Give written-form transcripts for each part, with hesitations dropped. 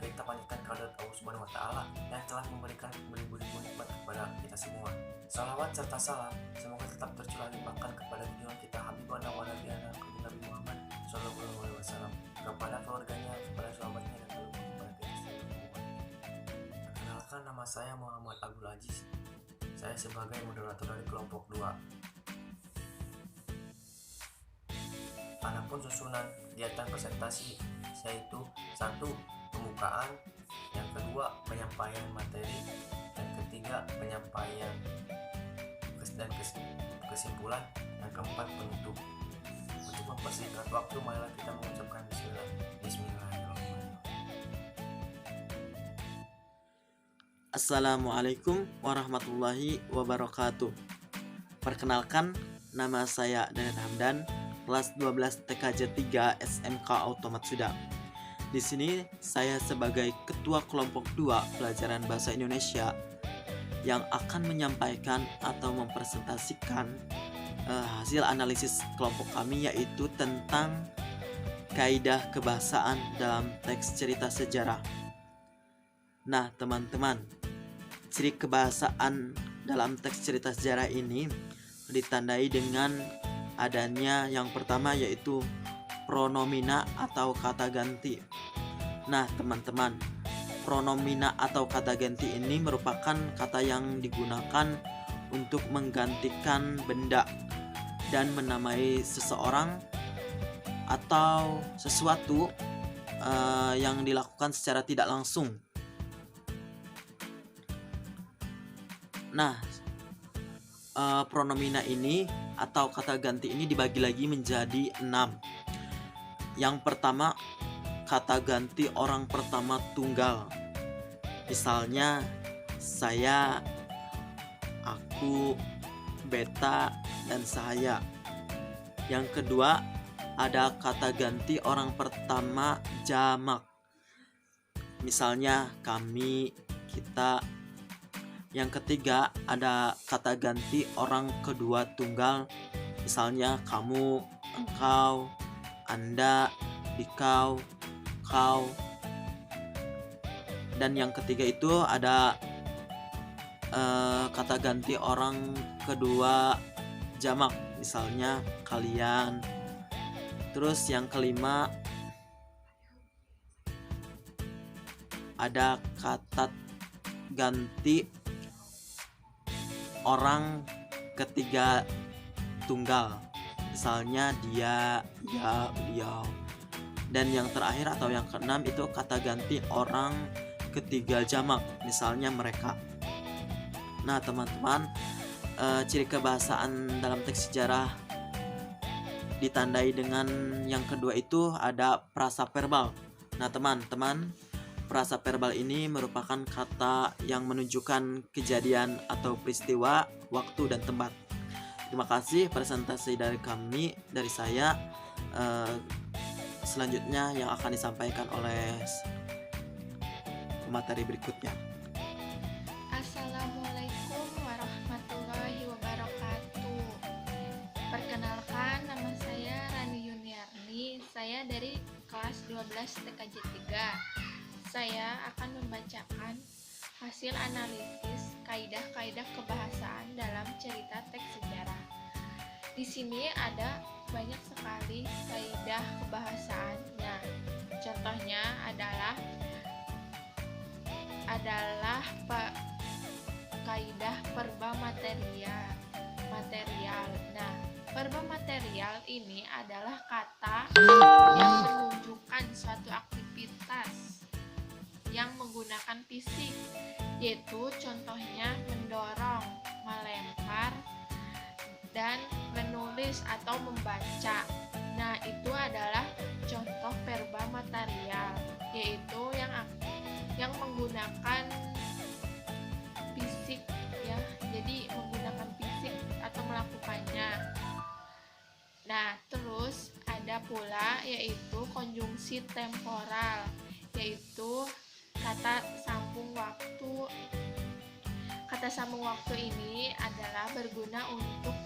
kita panjatkan kehadirat Allah Subhanahu wa taala yang telah memberikan beribu-ribu nikmat kepada kita semua. Salawat serta salam semoga tetap tercurah limpahkan kepada junjungan kita Habibana wa nabiyyana Nabi Muhammad sallallahu alaihi wasallam, kepada keluarganya, kepada sahabatnya, dan kepada kita semua. Perkenalkan, nama saya Muhammad Abdul Aziz. Saya sebagai moderator dari kelompok 2. Adapun susunan kegiatan presentasi yaitu 1. Pembukaan, yang kedua penyampaian materi, yang ketiga penyampaian dan kesimpulan, yang keempat penutup. Untuk mempersingkat waktu, marilah kita mengucapkan Bismillahirrahmanirrahim. Assalamualaikum warahmatullahi wabarakatuh. Perkenalkan, nama saya Daniel Hamdan, kelas 12 TKJ 3 SMK Automat Suda. Di sini saya sebagai ketua kelompok 2 pelajaran bahasa Indonesia yang akan menyampaikan atau mempresentasikan hasil analisis kelompok kami, yaitu tentang kaidah kebahasaan dalam teks cerita sejarah. Nah, teman-teman, ciri kebahasaan dalam teks cerita sejarah ini ditandai dengan adanya yang pertama, yaitu pronomina atau kata ganti. Nah, teman-teman, pronomina atau kata ganti ini merupakan kata yang digunakan untuk menggantikan benda dan menamai seseorang atau sesuatu yang dilakukan secara tidak langsung. Nah, pronomina ini atau kata ganti ini dibagi lagi menjadi 6. Yang pertama, kata ganti orang pertama tunggal. Misalnya, saya, aku, beta, dan saya. Yang kedua, ada kata ganti orang pertama jamak. Misalnya, kami, kita. Yang ketiga, ada kata ganti orang kedua tunggal. Misalnya, kamu, engkau, Anda, dikau, kau. Dan yang ketiga itu ada kata ganti orang kedua jamak. Misalnya, kalian. Terus yang kelima, ada kata ganti orang ketiga tunggal. Misalnya dia, dia, beliau. Dan yang terakhir atau yang keenam itu kata ganti orang ketiga jamak. Misalnya mereka. Nah, teman-teman, ciri kebahasaan dalam teks sejarah ditandai dengan yang kedua itu ada prasa verbal. Nah, teman-teman, prasa verbal ini merupakan kata yang menunjukkan kejadian atau peristiwa, waktu, dan tempat. Terima kasih presentasi dari kami, dari saya. Selanjutnya yang akan disampaikan oleh pemateri berikutnya. Assalamualaikum warahmatullahi wabarakatuh. Perkenalkan, nama saya Rani Yuniarni. Saya dari kelas 12 TKJ 3. Saya akan membacakan hasil analisis kaidah-kaidah kebahasaan dalam cerita teks sejarah. Di sini ada banyak sekali kaidah kebahasaannya. Contohnya adalah kaidah verba material. Nah, verba material ini adalah kata yang menunjukkan suatu aktivitas yang menggunakan fisik, yaitu contohnya mendorong, melempar, dan menulis atau membaca. Nah, itu adalah contoh verba material, yaitu yang menggunakan fisik, ya. Jadi menggunakan fisik atau melakukannya. Nah, terus ada pula yaitu konjungsi temporal, yaitu kata sambung waktu. Kata sambung waktu ini adalah berguna untuk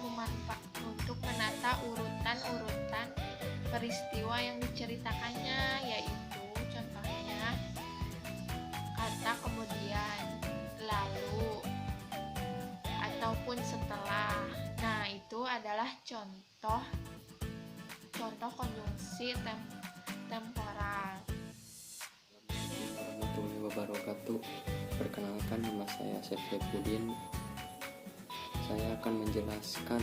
menata urutan-urutan peristiwa yang diceritakannya, yaitu contohnya kata kemudian, lalu, ataupun setelah. Nah, itu adalah contoh konjungsi temporal. Warahmatullahi wabarakatuh. Perkenalkan, nama saya Sefepuddin. Saya akan menjelaskan.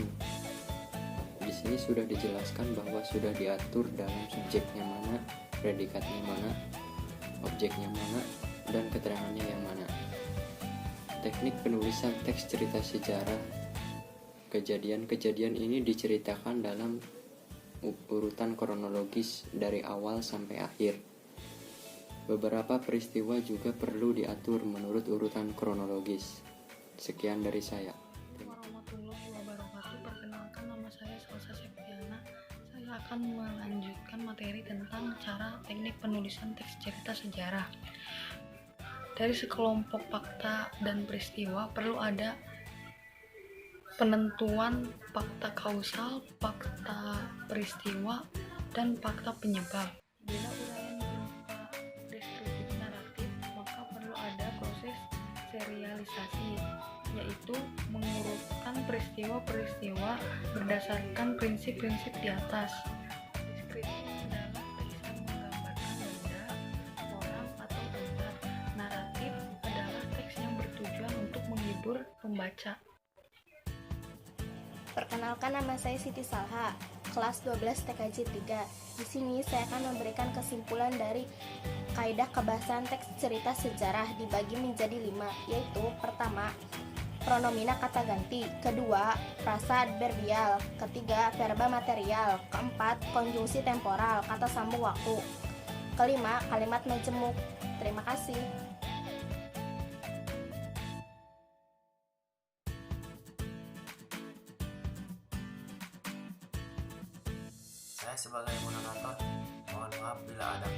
Di sini sudah dijelaskan bahwa sudah diatur dalam subjeknya mana, predikatnya mana, objeknya mana, dan keterangannya yang mana. Teknik penulisan teks cerita sejarah. Kejadian-kejadian ini diceritakan dalam urutan kronologis dari awal sampai akhir. Beberapa peristiwa juga perlu diatur menurut urutan kronologis. Sekian dari saya. Warahmatullahi wabarakatuh. Perkenalkan, nama saya Salsa Septiana. Saya akan melanjutkan materi tentang cara teknik penulisan teks cerita sejarah. Dari sekelompok fakta dan peristiwa perlu ada penentuan fakta kausal, fakta peristiwa, dan fakta penyebab. Bila uraian berupa deskriptif naratif, maka perlu ada proses serialisasi, yaitu mengurutkan peristiwa-peristiwa berdasarkan prinsip-prinsip di atas. Deskriptif adalah teks yang menggambarkan benda, orang, atau tempat. Naratif adalah teks yang bertujuan untuk menghibur pembaca. Perkenalkan, nama saya Siti Salha, kelas 12 TKJ 3. Di sini saya akan memberikan kesimpulan dari kaidah kebahasaan teks cerita sejarah dibagi menjadi 5, yaitu pertama, pronomina kata ganti, kedua, frasa adverbial, ketiga, verba material, keempat, konjungsi temporal, kata sambung waktu, kelima, kalimat majemuk. Terima kasih. Saya sebagai moderator, mohon maaf bila ada